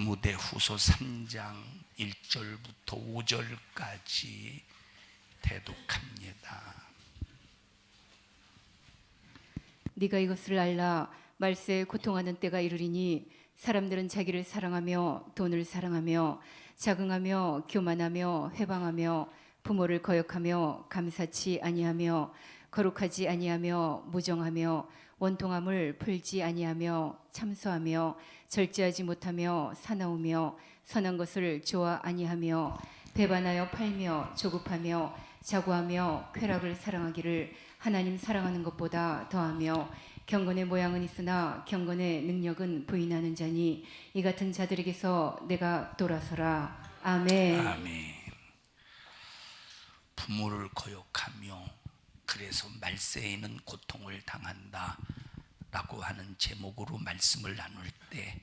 디모데후서 3장 1절부터 5절까지 대독합니다. 네가 이것을 알라. 말세에 고통하는 때가 이르리니 사람들은 자기를 사랑하며 돈을 사랑하며 자긍하며 교만하며 회방하며 부모를 거역하며 감사치 아니하며 거룩하지 아니하며 무정하며 원통함을 풀지 아니하며 참소하며 절제하지 못하며 사나우며 선한 것을 좋아 아니하며 배반하여 팔며 조급하며 자고하며 쾌락을 사랑하기를 하나님 사랑하는 것보다 더하며 경건의 모양은 있으나 경건의 능력은 부인하는 자니 이 같은 자들에게서 내가 돌아서라. 아멘. 아멘. 부모를 거역하며 그래서 말세에는 고통을 당한다 라고 하는 제목으로 말씀을 나눌 때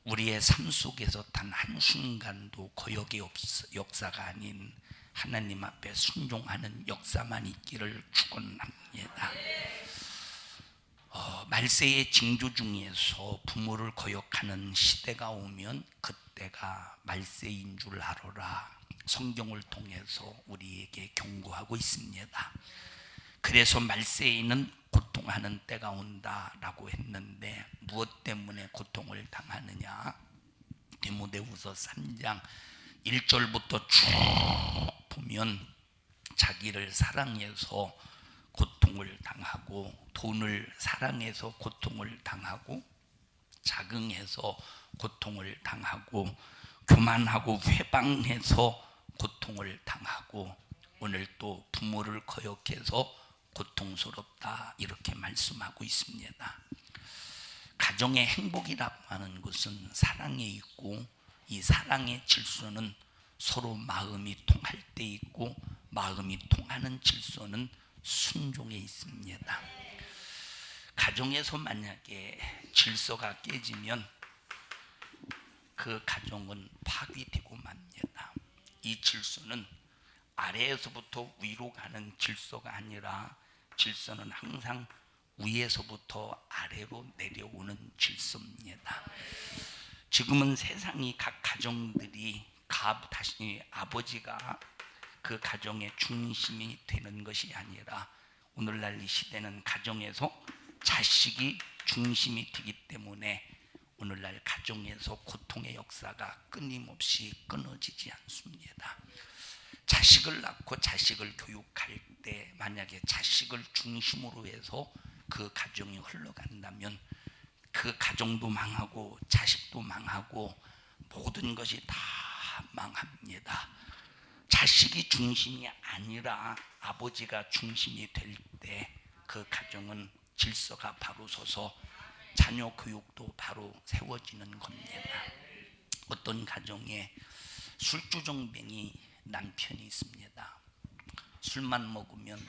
우리의 삶 속에서 단 한순간도 거역의 역사가 아닌 하나님 앞에 순종하는 역사만 있기를 축원합니다. 말세의 징조 중에서 부모를 거역하는 시대가 오면 그때가 말세인 줄 알아라. 성경을 통해서 우리에게 경고하고 있습니다. 그래서 말세에는 고통하는 때가 온다라고 했는데 무엇 때문에 고통을 당하느냐? 디모데후서 3장 1절부터 쭉 보면 자기를 사랑해서 고통을 당하고 돈을 사랑해서 고통을 당하고 자긍해서 고통을 당하고 교만하고 회방해서 고통을 당하고 오늘 또 부모를 거역해서 고통스럽다 이렇게 말씀하고 있습니다. 가정의 행복이라고 하는 것은 사랑에 있고 이 사랑의 질서는 서로 마음이 통할 때 있고 마음이 통하는 질서는 순종에 있습니다. 가정에서 만약에 질서가 깨지면 그 가정은 파괴되고 맙니다. 이 질서는 아래에서부터 위로 가는 질서가 아니라 질서는 항상 위에서부터 아래로 내려오는 질서입니다. 지금은 세상이 각 가정들이 다시 아버지가 그 가정의 중심이 되는 것이 아니라 오늘날 이 시대는 가정에서 자식이 중심이 되기 때문에 오늘날 가정에서 고통의 역사가 끊임없이 끊어지지 않습니다. 자식을 낳고 자식을 교육할 때 만약에 자식을 중심으로 해서 그 가정이 흘러간다면 그 가정도 망하고 자식도 망하고 모든 것이 다 망합니다. 자식이 중심이 아니라 아버지가 중심이 될 때 그 가정은 질서가 바로 서서 자녀 교육도 바로 세워지는 겁니다. 어떤 가정에 술주정뱅이 남편이 있습니다. 술만 먹으면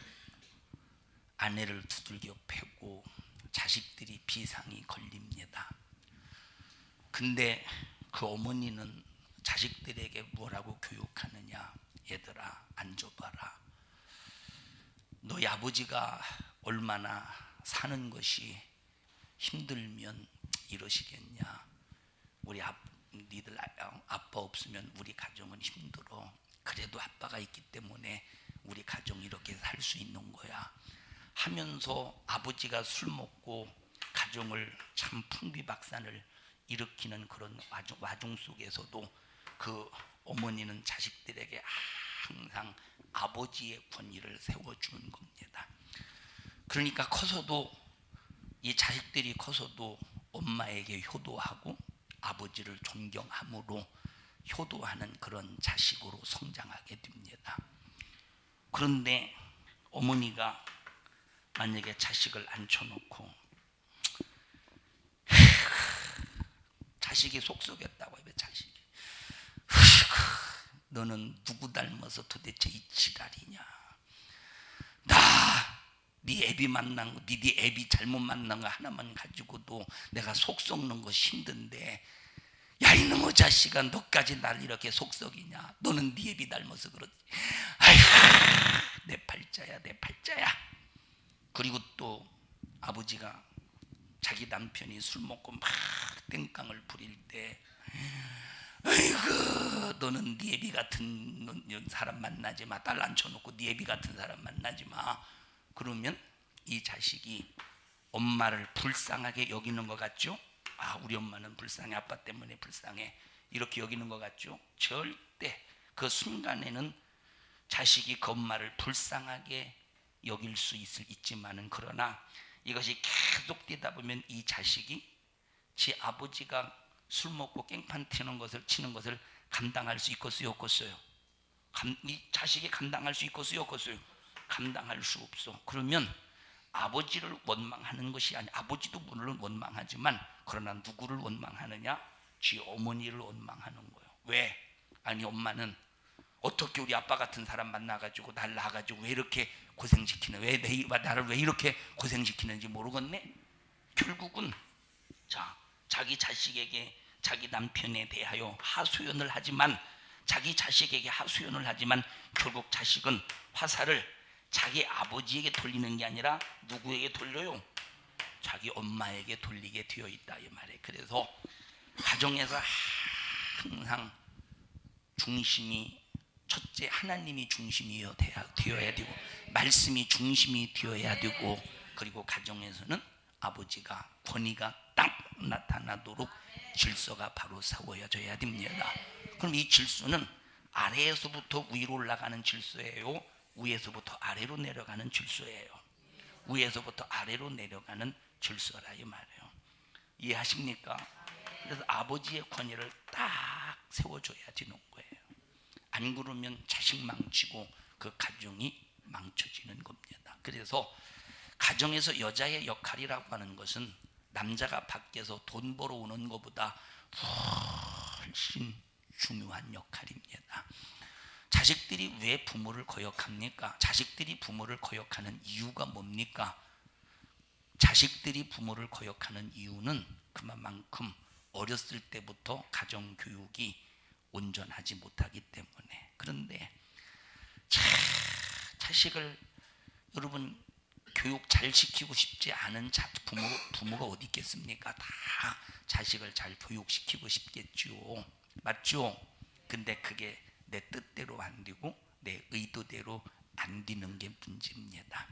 아내를 두들겨 패고 자식들이 비상이 걸립니다. 근데 그 어머니는 자식들에게 뭐라고 교육하느냐? 얘들아 앉아봐라. 너희 아버지가 얼마나 사는 것이 힘들면 이러시겠냐? 니들 아빠 없으면 우리 가정은 힘들어. 그래도 아빠가 있기 때문에 우리 가정이 이렇게 살 수 있는 거야 하면서 아버지가 술 먹고 가정을 참 풍비박산을 일으키는 그런 와중 속에서도 그 어머니는 자식들에게 항상 아버지의 권위를 세워주는 겁니다. 그러니까 커서도 이 자식들이 커서도 엄마에게 효도하고 아버지를 존경함으로 효도하는 그런 자식으로 성장하게 됩니다. 그런데 어머니가 만약에 자식을 앉혀놓고 자식이 속썩였다고 해요. 자식이 너는 누구 닮아서 도대체 이 지랄이냐? 네 애비 만난 거, 네 애비 잘못 만난 거 하나만 가지고도 내가 속 썩는 거 힘든데 야 이놈의 자식아 너까지 날 이렇게 속썩이냐? 너는 네 애비 닮아서 그러지. 아이고 내 팔자야 내 팔자야. 그리고 또 아버지가 자기 남편이 술 먹고 막 땡깡을 부릴 때, 아이고 너는 네 애비 같은 사람 만나지 마. 딸 앉혀놓고 네 애비 같은 사람 만나지 마. 그러면 이 자식이 엄마를 불쌍하게 여기는 것 같죠? 아, 우리 엄마는 불쌍해, 아빠 때문에 불쌍해, 이렇게 여기는 것 같죠? 절대 그 순간에는 자식이 그 엄마를 불쌍하게 여길 수 있지만은, 그러나 이것이 계속 되다 보면 이 자식이 지 아버지가 술 먹고 깽판 치는 것을 감당할 수 있겠어요, 없겠어요? 이 자식이 감당할 수 있겠어요, 없겠어요? 감당할 수 없어. 그러면 아버지를 원망하는 것이 아니, 아버지도 물론 원망하지만, 그러나 누구를 원망하느냐? 지 어머니를 원망하는 거예요. 왜? 아니, 엄마는 어떻게 우리 아빠 같은 사람 만나가지고 날 낳아가지고 왜 이렇게 고생시키는, 나를 왜 이렇게 고생시키는지 모르겠네. 결국은 자기 자식에게, 자기 남편에 대하여 하소연을 하지만, 자기 자식에게 하소연을 하지만 결국 자식은 화살을 자기 아버지에게 돌리는 게 아니라 누구에게 돌려요? 자기 엄마에게 돌리게 되어 있다, 이 말이에요. 그래서 가정에서 항상 중심이, 첫째 하나님이 중심이 되어야 되고, 말씀이 중심이 되어야 되고, 그리고 가정에서는 아버지가, 권위가 딱 나타나도록 질서가 바로 세워져야 됩니다. 그럼 이 질서는 아래에서부터 위로 올라가는 질서예요, 위에서부터 아래로 내려가는 질서예요? 위에서부터 아래로 내려가는 질서라, 이 말이에요. 이해하십니까? 그래서 아버지의 권위를 딱 세워줘야 되는 거예요. 안 그러면 자식 망치고 그 가정이 망쳐지는 겁니다. 그래서 가정에서 여자의 역할이라고 하는 것은 남자가 밖에서 돈 벌어오는 것보다 훨씬 중요한 역할입니다. 자식들이 왜 부모를 거역합니까? 자식들이 부모를 거역하는 이유가 뭡니까? 자식들이 부모를 거역하는 이유는 그만큼 어렸을 때부터 가정교육이 온전하지 못하기 때문에. 그런데 자식을, 여러분, 교육 잘 시키고 싶지 않은 부모가 어디 있겠습니까? 다 자식을 잘 교육시키고 싶겠죠. 맞죠? 근데 그게 내 뜻대로 안 되고 내 의도대로 안 되는 게 문제입니다.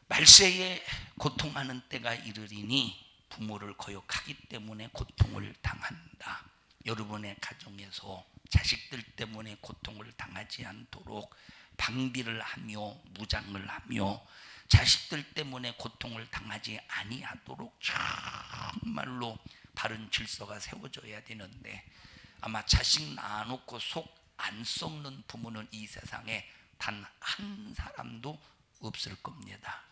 말세에 고통하는 때가 이르리니 부모를 거역하기 때문에 고통을 당한다. 여러분의 가정에서 자식들 때문에 고통을 당하지 않도록 방비를 하며 무장을 하며 자식들 때문에 고통을 당하지 아니하도록 정말로 바른 질서가 세워져야 되는데, 아마 자식 낳아놓고 속 안 썩는 부모는 이 세상에 단 한 사람도 없을 겁니다.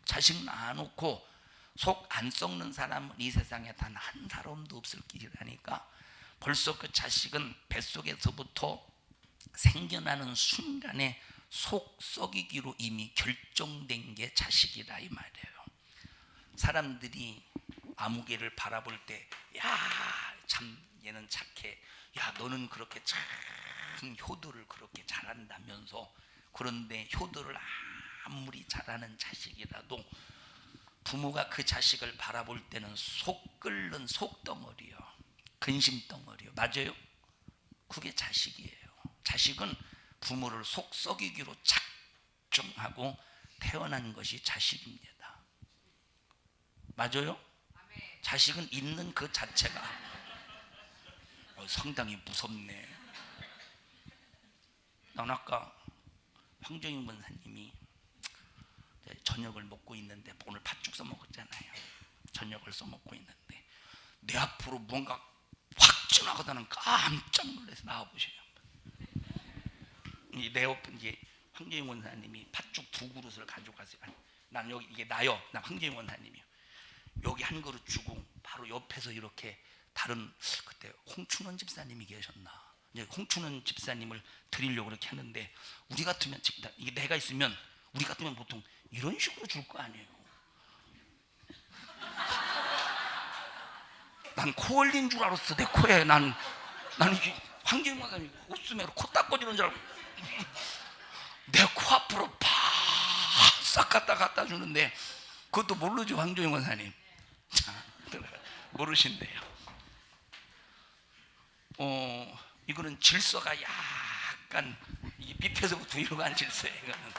자식 낳아놓고 속 안 썩는 사람은 이 세상에 단 한 사람도 없을 길이라니까. 벌써 그 자식은 뱃속에서부터 생겨나는 순간에 속 썩이기로 이미 결정된 게 자식이라, 이 말이에요. 사람들이 아무개를 바라볼 때, 야, 참 얘는 착해, 야, 너는 그렇게 참 효도를 그렇게 잘한다면서. 그런데 효도를 아무리 잘하는 자식이라도 부모가 그 자식을 바라볼 때는 속 끓는 속덩어리요, 근심덩어리요. 맞아요? 그게 자식이에요. 자식은 부모를 속 썩이기로 작정하고 태어난 것이 자식입니다. 맞아요? 자식은 있는 그 자체가 상당히 무섭네. 난 아까 황정인 권사님이 저녁을 먹고 있는데, 오늘 팥죽 써먹었잖아요. 저녁을 써먹고 있는데 내 앞으로 뭔가 확 지나가다는 깜짝 놀라서 나와보셔요. 내 옆에 이제 황정인 권사님이 팥죽 2그릇을 가져가세요. 아니, 난 여기, 이게 나요. 나 황정인 권사님이요. 여기 한 그릇 주고 바로 옆에서 이렇게 다른, 그때 홍춘원 집사님이 계셨나, 이제 홍춘원 집사님을 드리려고 그렇게 하는데, 우리 같으면, 이게 내가 있으면 우리 같으면 보통 이런 식으로 줄 거 아니에요. 난 코 올린 줄 알았어. 내 코에 나는 이게 황정인 권사님이 옷수매로 코 닦아주는 줄 알고 내 코 앞으로 팍 싹 갖다 주는데, 그것도 모르죠, 황정인 권사님. 자, 모르신대요. 이거는 질서가 약간 이 밑에서부터 위로 가는 질서예요. 이거는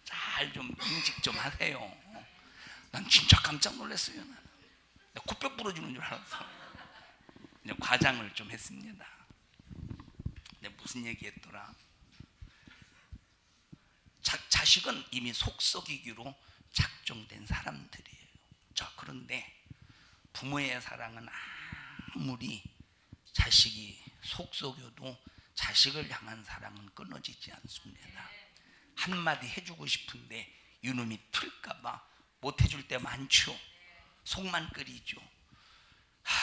잘 좀 인식 좀 하세요. 난 진짜 깜짝 놀랐어요. 나는 코뼈 부러지는 줄 알았어. 이제 과장을 좀 했습니다. 근데 무슨 얘기했더라? 자식은 이미 속썩이기로 작정된 사람들이에요. 자, 그런데 부모의 사랑은 아무리 자식이 속썩여도 자식을 향한 사랑은 끊어지지 않습니다. 한마디 해주고 싶은데 이놈이 틀까봐 못 해줄 때 많죠. 속만 끓이죠.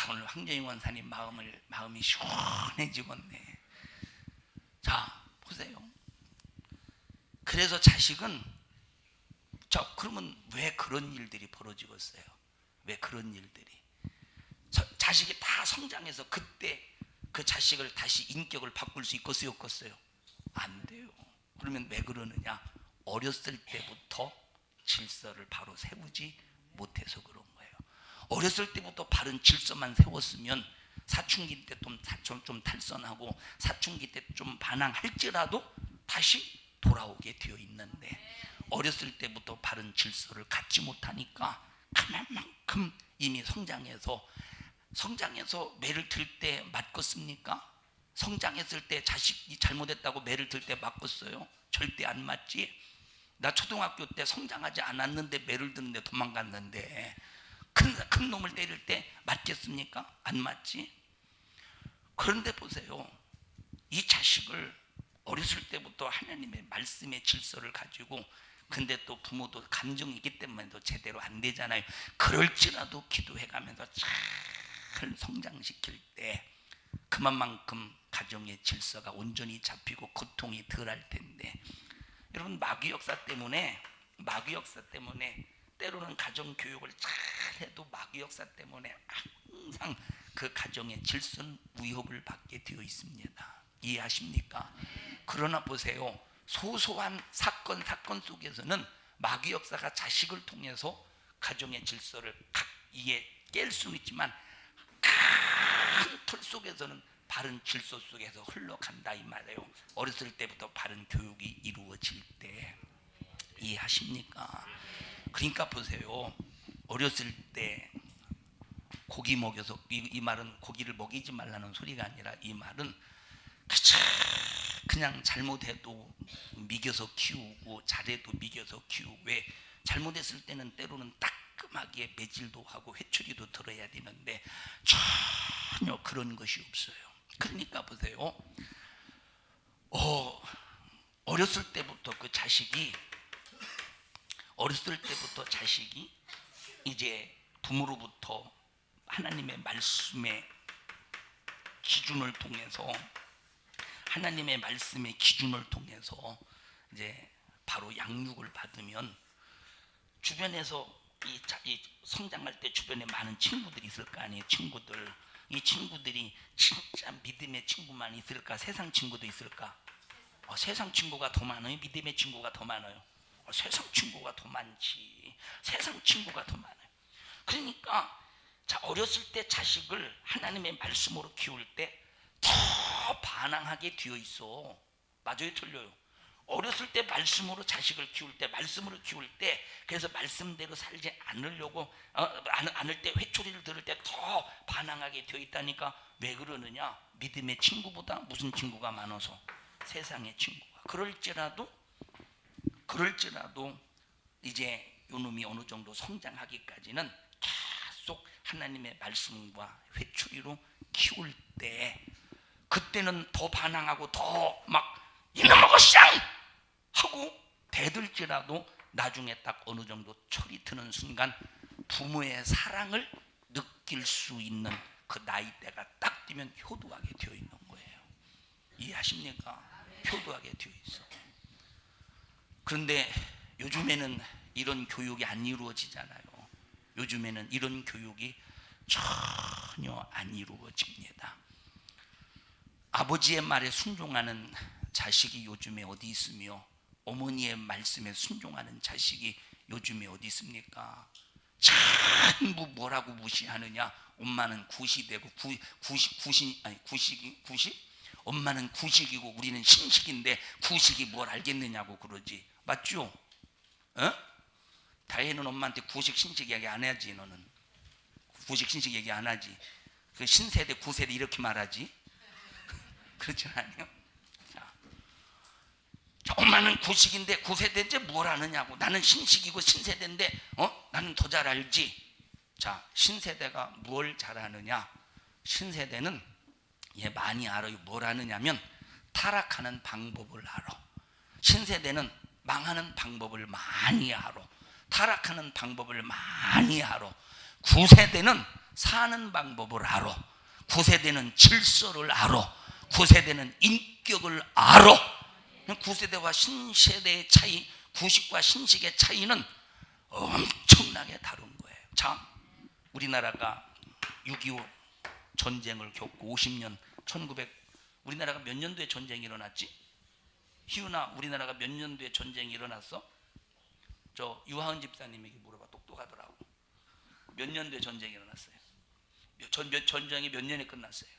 오늘 황정희 원사님 마음이 시원해지겠네. 자, 보세요. 그래서 자식은, 자, 그러면 왜 그런 일들이 벌어지겠어요? 왜 그런 일들이? 자식이 다 성장해서 그때 그 자식을 다시 인격을 바꿀 수 있겠어요? 없겠어요? 안 돼요. 그러면 왜 그러느냐? 어렸을 때부터 질서를 바로 세우지 못해서 그런 거예요. 어렸을 때부터 바른 질서만 세웠으면 사춘기 때 좀 탈선하고 사춘기 때 좀 반항할지라도 다시 돌아오게 되어 있는데, 어렸을 때부터 바른 질서를 갖지 못하니까 그만큼 이미 성장해서 매를 들 때 맞겠습니까? 성장했을 때 자식이 잘못했다고 매를 들 때 맞겠어요? 절대 안 맞지. 나 초등학교 때 성장하지 않았는데 매를 드는데 도망갔는데 큰 놈을 때릴 때 맞겠습니까? 안 맞지. 그런데 보세요, 이 자식을 어렸을 때부터 하나님의 말씀의 질서를 가지고, 근데 또 부모도 감정이 있기 때문에 또 제대로 안 되잖아요. 그럴지라도 기도해가면서 잘 성장시킬 때 그만큼 가정의 질서가 온전히 잡히고 고통이 덜할 텐데, 여러분 마귀 역사 때문에 때로는 가정 교육을 잘 해도 마귀 역사 때문에 항상 그 가정의 질서는 위협을 받게 되어 있습니다. 이해하십니까? 그러나 보세요, 소소한 사건 속에서는 마귀 역사가 자식을 통해서 가정의 질서를 깰 수는 있지만 큰 틀 속에서는 바른 질서 속에서 흘러간다 이 말이에요. 어렸을 때부터 바른 교육이 이루어질 때. 이해하십니까? 그러니까 보세요, 어렸을 때 고기 먹여서, 이 말은 고기를 먹이지 말라는 소리가 아니라, 이 말은 그냥 잘못해도 미겨서 키우고 잘해도 미겨서 키우고, 왜 잘못했을 때는 때로는 따끔하게 매질도 하고 회초리도 들어야 되는데 전혀 그런 것이 없어요. 그러니까 보세요, 어렸을 때부터 자식이 이제 부모로부터 하나님의 말씀의 기준을 통해서 이제 바로 양육을 받으면, 주변에서 이 성장할 때 주변에 많은 친구들이 있을 거 아니에요. 이 친구들이 진짜 믿음의 친구만 있을까? 세상 친구도 있을까? 세상 친구가 더 많아요? 믿음의 친구가 더 많아요? 세상 친구가 더 많지. 세상 친구가 더 많아요. 그러니까 어렸을 때 자식을 하나님의 말씀으로 키울 때 더 반항하게 되어 있어. 맞아요, 틀려요? 어렸을 때 말씀으로 자식을 키울 때 그래서 말씀대로 살지 않으려고 않을 때, 회초리를 들을 때 더 반항하게 되어 있다니까. 왜 그러느냐? 믿음의 친구보다 무슨 친구가 많아서? 세상의 친구가. 그럴지라도 이제 요놈이 어느 정도 성장하기까지는 계속 하나님의 말씀과 회초리로 키울 때, 그때는 더 반항하고 더 막 이놈의 것이야 하고 대들지라도 나중에 딱 어느 정도 철이 드는 순간 부모의 사랑을 느낄 수 있는 그 나이대가 딱 되면 효도하게 되어 있는 거예요. 이해하십니까? 효도하게 되어 있어. 그런데 요즘에는 이런 교육이 안 이루어지잖아요. 요즘에는 이런 교육이 전혀 안 이루어집니다. 아버지의 말에 순종하는 자식이 요즘에 어디 있으며, 어머니의 말씀에 순종하는 자식이 요즘에 어디 있습니까? 전부 뭐라고 무시하느냐? 엄마는 구시되고 엄마는 구식이고 우리는 신식인데 구식이 뭘 알겠느냐고 그러지. 맞죠? 어? 다혜는 엄마한테 구식 신식 얘기 안 하지. 너는 구식 신식 얘기 안 하지. 그 신세대 구세대 이렇게 말하지. 그렇지 않아요? 자, 엄마는 구식인데 구세대인데 뭘 아느냐고. 나는 신식이고 신세대인데 나는 더 잘 알지. 자, 신세대가 뭘 잘 아느냐? 신세대는 얘 많이 알아요. 뭘 아느냐면 타락하는 방법을 알아. 신세대는 망하는 방법을 많이 알아. 타락하는 방법을 많이 알아. 구세대는 사는 방법을 알아. 구세대는 질서를 알아. 구세대는 인격을 알아. 구세대와 신세대의 차이, 구식과 신식의 차이는 엄청나게 다른 거예요. 자, 우리나라가 6.25 전쟁을 겪고 50년, 우리나라가 몇 년도에 전쟁이 일어났지? 희훈아, 우리나라가 몇 년도에 전쟁이 일어났어? 저 유하은 집사님에게 물어봐. 똑똑하더라고. 몇 년도에 전쟁이 일어났어요? 전쟁이 몇 년에 끝났어요?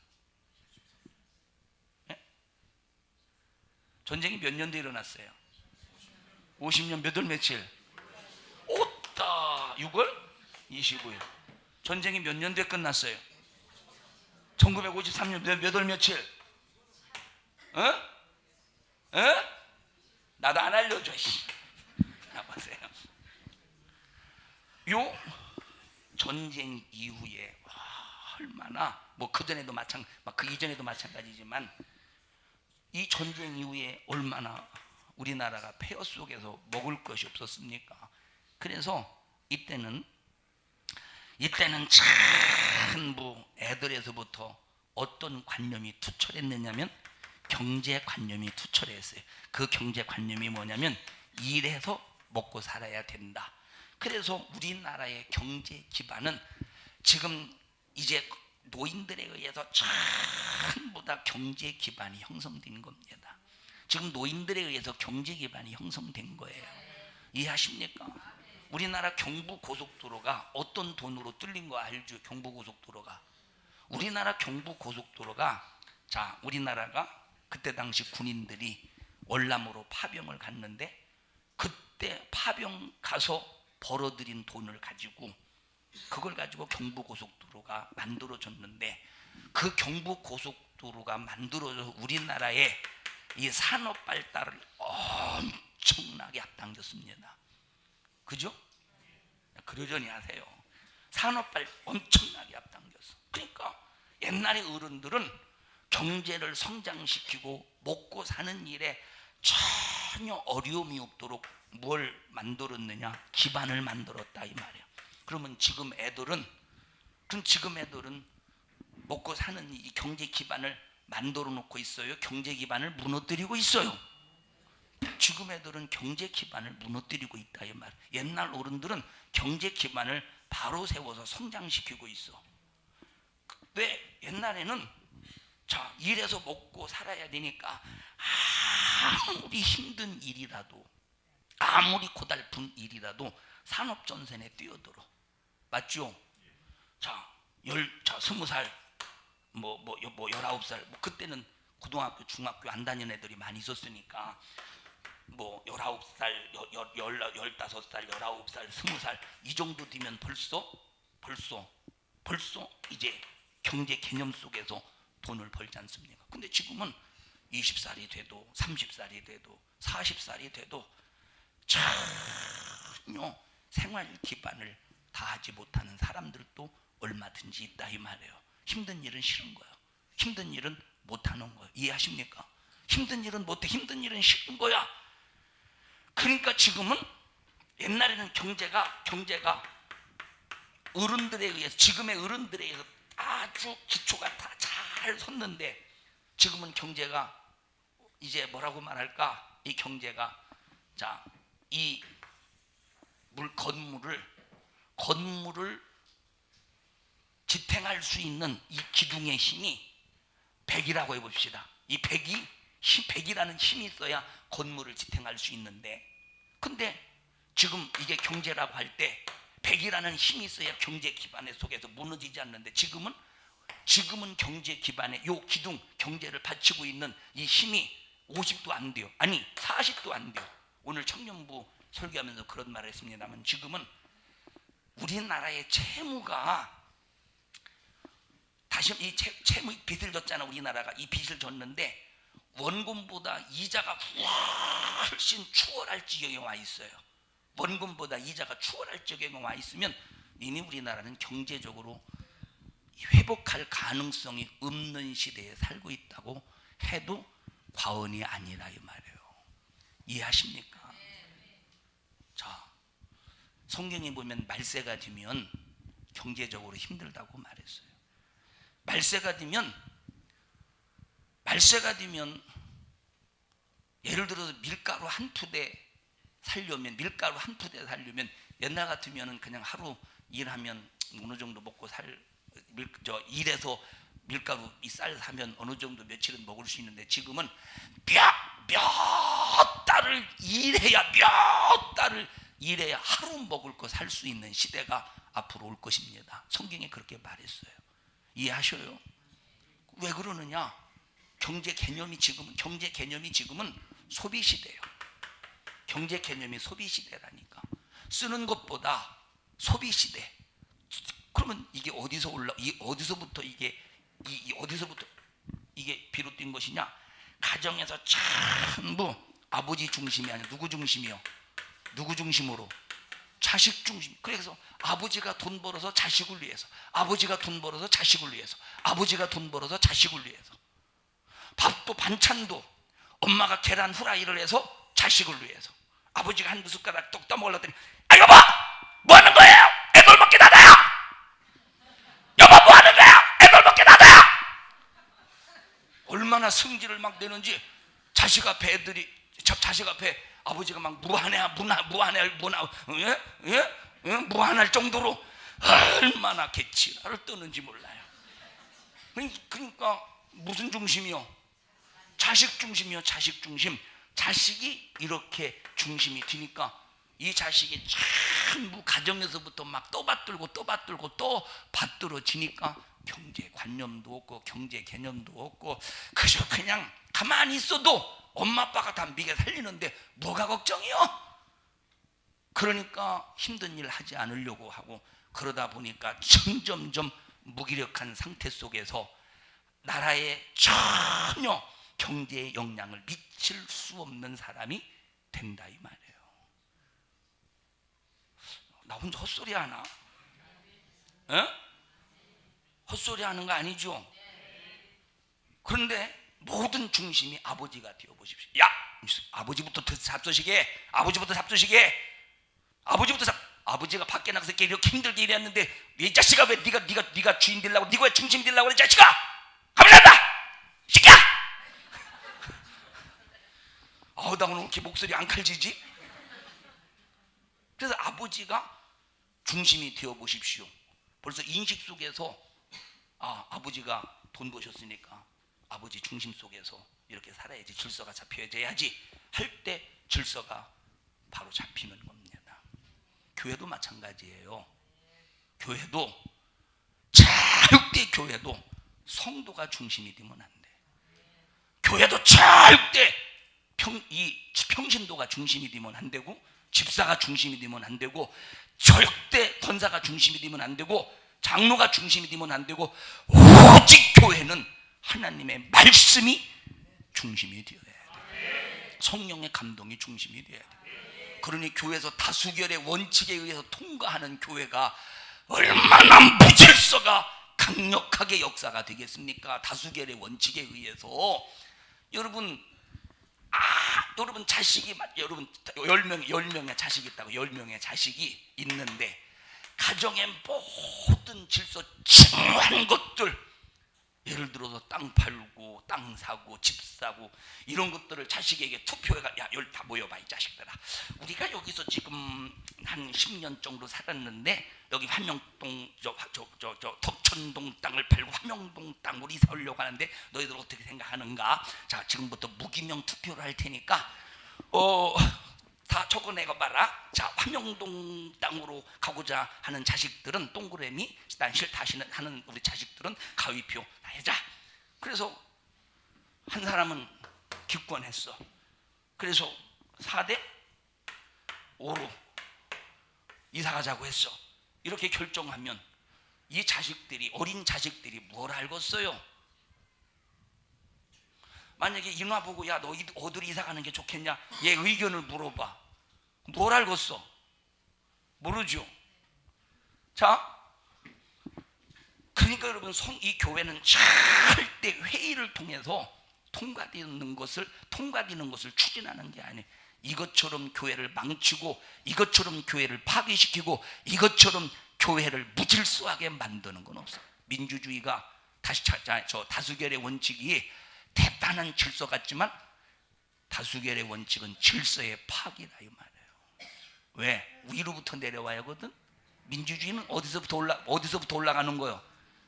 네? 전쟁이 몇 년도에 일어났어요? 50년 몇 월 며칠? 오따 6월 25일. 전쟁이 몇 년도에 끝났어요? 1953년 몇 월 며칠? 나도 안 알려줘. 보세요. 요 전쟁 이후에 얼마나 그 전에도 그 이전에도 마찬가지지만 이 전쟁 이후에 얼마나 우리나라가 폐허 속에서 먹을 것이 없었습니까? 그래서 이때는 전부 애들에서부터 어떤 관념이 투철했느냐면 경제관념이 투철했어요. 그 경제관념이 뭐냐면 일해서 먹고 살아야 된다. 그래서 우리나라의 경제 기반은 지금 이제 노인들에 의해서 전부 다 경제 기반이 형성된 겁니다. 지금 노인들에 의해서 경제 기반이 형성된 거예요. 이해하십니까? 우리나라 경부고속도로가 어떤 돈으로 뚫린 거 알죠? 경부고속도로가. 우리나라 경부고속도로가, 자, 우리나라가 그때 당시 군인들이 월남으로 파병을 갔는데 그때 파병 가서 벌어들인 돈을 가지고 그걸 가지고 경부고속도로가 만들어졌는데 그 경부고속도로가 만들어져서 우리나라의 이 산업 발달을 엄청나게 앞당겼습니다. 그죠? 그러려니 하세요. 산업 발달 엄청나게 앞당겼어. 그러니까 옛날의 어른들은 경제를 성장시키고 먹고 사는 일에 전혀 어려움이 없도록 뭘 만들었느냐? 기반을 만들었다 이 말이에요. 그러면 지금 애들은 먹고 사는 이 경제 기반을 만들어 놓고 있어요? 경제 기반을 무너뜨리고 있어요? 지금 애들은 경제 기반을 무너뜨리고 있다 이 말. 옛날 어른들은 경제 기반을 바로 세워서 성장시키고 있어. 왜? 옛날에는 자, 일해서 먹고 살아야 되니까 아무리 힘든 일이라도, 아무리 고달픈 일이라도 산업전선에 뛰어들어. 맞죠? 자, 20살, 19살, 그때는 고등학교, 중학교 안 다니는 애들이 많이 있었으니까 19살, 15살, 19살, 20살 이 정도 되면 벌써 이제 경제 개념 속에서 돈을 벌지 않습니까? 근데 지금은 20살이 돼도 30살이 돼도 40살이 돼도 전혀 생활 기반을 다하지 못하는 사람들도 얼마든지 있다 이 말이에요. 힘든 일은 싫은 거야. 힘든 일은 못하는 거야. 이해하십니까? 힘든 일은 못해. 힘든 일은 싫은 거야. 그러니까 지금은 옛날에는 경제가 어른들에 의해서, 지금의 어른들에 의해서 아주 기초가 다 잘 섰는데 지금은 경제가 이제 뭐라고 말할까? 이 경제가 자, 이 건물을 지탱할 수 있는 이 기둥의 힘이 100이라고 해봅시다. 이 100이라는 힘이 있어야 건물을 지탱할 수 있는데, 근데 지금 이게 경제라고 할 때 100이라는 힘이 있어야 경제 기반 속에서 무너지지 않는데 지금은 경제 기반에 요 기둥 경제를 받치고 있는 이 힘이 50도 안 돼요. 아니 40도 안 돼요. 오늘 청년부 설교하면서 그런 말을 했습니다만 지금은 우리나라의 채무가 다시 이 채무 빚을 졌잖아. 우리나라가 이 빚을 졌는데 원금보다 이자가 훨씬 추월할 지경에 와 있어요. 원금보다 이자가 추월할 지경에 와 있으면 이미 우리나라는 경제적으로 회복할 가능성이 없는 시대에 살고 있다고 해도 과언이 아니라 이 말이에요. 이해하십니까? 자, 성경에 보면 말세가 되면 경제적으로 힘들다고 말했어요. 말세가 되면 예를 들어서 밀가루 한 푸대 살려면 옛날 같으면 그냥 하루 일하면 어느 정도 먹고 일해서 밀가루 이 쌀 사면 어느 정도 며칠은 먹을 수 있는데 지금은 몇 달을 일해야 하루 먹을 거 살 수 있는 시대가 앞으로 올 것입니다. 성경에 그렇게 말했어요. 이해하셔요? 왜 그러느냐? 경제 개념이 지금은 소비 시대예요. 경제 개념이 소비 시대라니까. 쓰는 것보다 소비 시대. 그러면 이게 어디서부터 이게 비롯된 것이냐? 가정에서 전부 아버지 중심이 아니라 누구 중심이요? 누구 중심으로? 자식 중심. 그래서 아버지가 돈 벌어서 자식을 위해서, 아버지가 돈 벌어서 자식을 위해서, 아버지가 돈 벌어서 자식을 위해서. 밥도 반찬도 엄마가 계란 후라이를 해서 자식을 위해서. 아버지가 한두 숟가락 떡 떠먹으려더니 아 여보 뭐 하는 거예요? 애들 먹게 놔둬요. 여보 뭐 하는 거예요? 애들 먹게 놔둬요. 얼마나 성질을 막 내는지 자식 앞에 아버지가 막 무한할 정도로 얼마나 개치나를 떠는지 몰라요. 그러니까 무슨 중심이요? 자식 중심이요. 자식 중심. 자식이 이렇게 중심이 되니까 이 자식이 전부 가정에서부터 막 또 받들어지니까 경제 관념도 없고 경제 개념도 없고 그저 그냥 가만히 있어도 엄마 아빠가 다 미개 살리는데 뭐가 걱정이요? 그러니까 힘든 일 하지 않으려고 하고 그러다 보니까 점점점 무기력한 상태 속에서 나라에 전혀 경제에 영향을 미칠 수 없는 사람이 된다 이 말이에요. 나 혼자 헛소리 하나? 에? 헛소리 하는 거 아니죠? 그런데 모든 중심이 아버지가 되어 보십시오. 야, 아버지부터 잡수시게. 아버지가 밖에 나가서 이렇게 힘들게 일했는데 이 자식아 왜 네가 주인 되려고, 네가 왜 중심 되려고 그래, 자식아? 가만히 앉아, 시끼야. 나 오늘 이렇게 목소리 안 칼지지? 그래서 아버지가 중심이 되어 보십시오. 벌써 인식 속에서 아버지가 돈 버셨으니까 아버지 중심 속에서 이렇게 살아야지, 질서가 잡혀야지 할 때 질서가 바로 잡히는 겁니다. 교회도 마찬가지예요. 교회도 절대 성도가 중심이 되면 안 돼. 교회도 절대 평신도가 중심이 되면 안 되고, 집사가 중심이 되면 안 되고, 절대 권사가 중심이 되면 안 되고, 장로가 중심이 되면 안 되고, 오직 교회는 하나님의 말씀이 중심이 되어야 돼. 성령의 감동이 중심이 되어야 돼. 그러니 교회에서 다수결의 원칙에 의해서 통과하는 교회가 얼마나 무질서가 강력하게 역사가 되겠습니까? 다수결의 원칙에 의해서. 여러분 자식이, 여러분 10명의 자식이 있다고. 10명의 자식이 있는데 가정의 모든 질서 중요한 것들, 예를 들어서 땅 팔고 땅 사고 집 사고 이런 것들을 자식에게 투표해가, 야 여기 다 모여봐 이 자식들아, 우리가 여기서 지금 한 10년 정도 살았는데 여기 화명동 덕천동 땅을 팔고 화명동 땅으로 이사 오려고 하는데 너희들 어떻게 생각하는가? 자, 지금부터 무기명 투표를 할 테니까 다 적어내가 봐라. 자, 화명동 땅으로 가고자 하는 자식들은 동그라미, 난 싫다 하는 우리 자식들은 가위표 다 해자. 그래서 한 사람은 기권했어. 그래서 4대 5로 이사 가자고 했어. 이렇게 결정하면 이 자식들이, 어린 자식들이 뭘 알겠어요? 만약에 인화 보고 야, 너 어디로 이사 가는 게 좋겠냐? 얘 의견을 물어봐. 뭘 알겠어? 모르죠. 자, 그러니까 여러분, 이 교회는 절대 회의를 통해서 통과되는 것을 추진하는 게 아니에요. 이것처럼 교회를 망치고, 이것처럼 교회를 파괴시키고, 이것처럼 교회를 무질서하게 만드는 건 없어요. 민주주의가 다시 찾자, 저 다수결의 원칙이 대단한 질서 같지만 다수결의 원칙은 질서의 파기다 이 말이에요. 왜? 위로부터 내려와야 하거든. 민주주의는 어디서부터 올라가는 거요?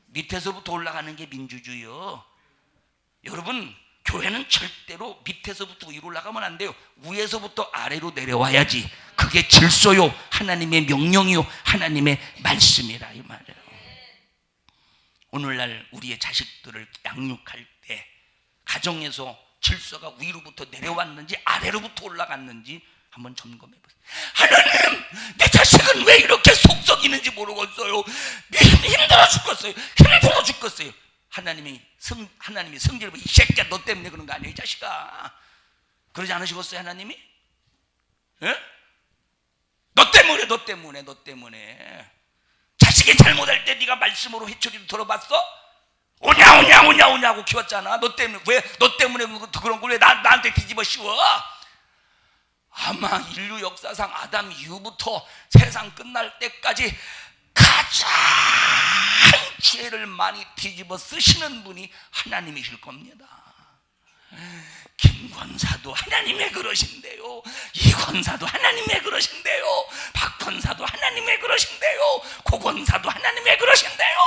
밑에서부터 올라가는 게 민주주의요. 여러분, 교회는 절대로 밑에서부터 위로 올라가면 안 돼요. 위에서부터 아래로 내려와야지. 그게 질서요, 하나님의 명령이요, 하나님의 말씀이라 이 말이에요. 오늘날 우리의 자식들을 양육할 때 가정에서 질서가 위로부터 내려왔는지 아래로부터 올라갔는지 한번 점검해 보세요. 하나님, 내 자식은 왜 이렇게 속썩이는지 모르겠어요. 힘들어 죽겠어요. 힘들어 죽겠어요. 하나님이 성질을 보고 이 새끼야, 너 때문에 그런 거 아니야, 이 자식아. 그러지 않으시겠어요, 하나님이? 예? 너 때문에. 자식이 잘못할 때 네가 말씀으로 회초리도 들어봤어? 오냐고 키웠잖아. 너 때문에 그런 걸 왜 나한테 뒤집어 씌워? 아마 인류 역사상 아담 이후부터 세상 끝날 때까지 가장 죄를 많이 뒤집어 쓰시는 분이 하나님이실 겁니다. 김권사도 하나님의 그러신대요. 이권사도 하나님의 그러신대요. 박권사도 하나님의 그러신대요. 고권사도 하나님의 그러신대요.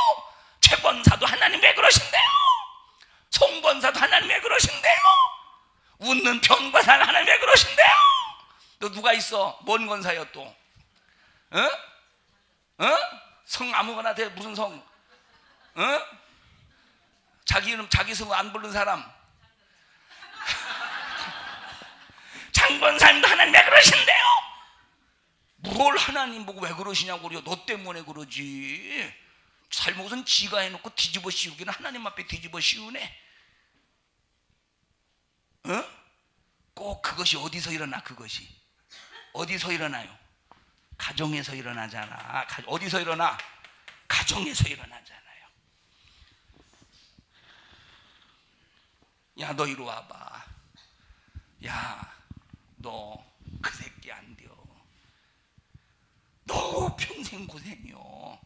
최권사도 하나님의 그러신대요. 송권사도 하나님의 그러신대요. 웃는 병권사는 하나님의 그러신대요. 너 누가 있어? 뭔 권사여 또? 성 아무거나 돼. 무슨 성? 자기 이름 자기 성 안 부른 사람. 장권사님도 하나님 왜 그러신대요? 뭘 하나님 보고 왜 그러시냐고 그래요. 너 때문에 그러지. 잘못은 지가 해놓고 뒤집어 씌우기는 하나님 앞에 뒤집어 씌우네. 꼭 그것이 어디서 일어나? 그것이 어디서 일어나요? 가정에서 일어나잖아. 어디서 일어나? 가정에서 일어나잖아요. 야, 너 이리 와봐. 야, 너 그 새끼 안 돼. 너 평생 고생이요.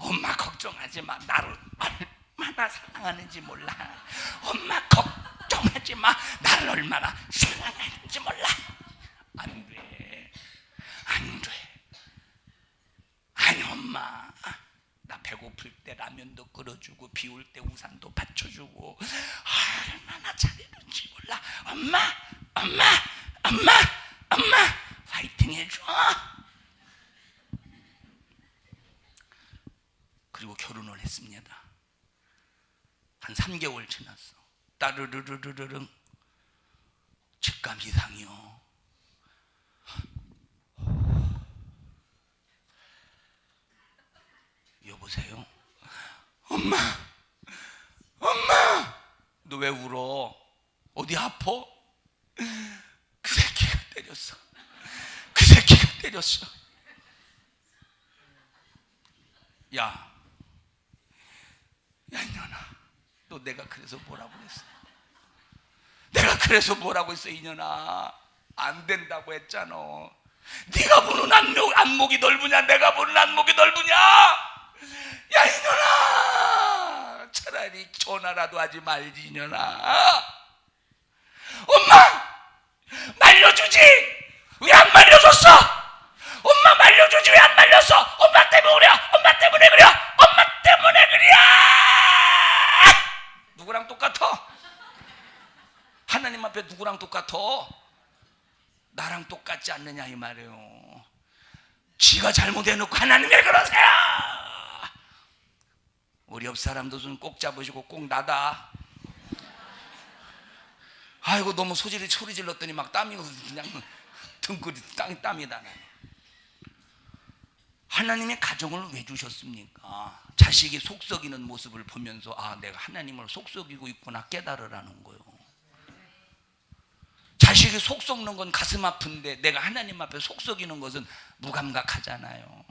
엄마 걱정하지 마. 나를 얼마나 사랑하는지 몰라. 엄마 걱정하지 마. 나를 얼마나 사랑하는지 몰라. 안 돼. 아니 엄마, 나 배고플 때 라면도 끓여주고 비 올 때 우산도 받쳐주고 얼마나 잘해주는지 몰라. 엄마 파이팅 해줘. 그리고 결혼을 했습니다. 한 3개월 지났어. 따르르르르르릉 직감 이상이요. 여보세요? 엄마 너 왜 울어? 어디 아파? 그 새끼가 때렸어. 야 이년아, 너 내가 그래서 뭐라고 했어? 이년아, 안 된다고 했잖아. 네가 보는 안목이 넓으냐, 내가 보는 안목이 넓으냐? 야 이년아, 차라리 전화라도 하지 말지 이년아. 엄마 말려주지 왜 안 말려줬어? 엄마 말려주지 왜 안 말렸어? 엄마 때문에 그래. 누구랑 똑같아? 하나님 앞에 누구랑 똑같아? 나랑 똑같지 않느냐 이 말이에요. 지가 잘못해놓고 하나님 왜 그러세요? 우리 옆 사람도 손 꼭 잡으시고 꼭 나다. 아이고 너무 소리 질렀더니 막 땀이 그냥 등골이 땀이 나네. 하나님의 가정을 왜 주셨습니까? 자식이 속썩이는 모습을 보면서 아 내가 하나님을 속썩이고 있구나 깨달으라는 거예요. 자식이 속썩는 건 가슴 아픈데 내가 하나님 앞에 속썩이는 것은 무감각하잖아요.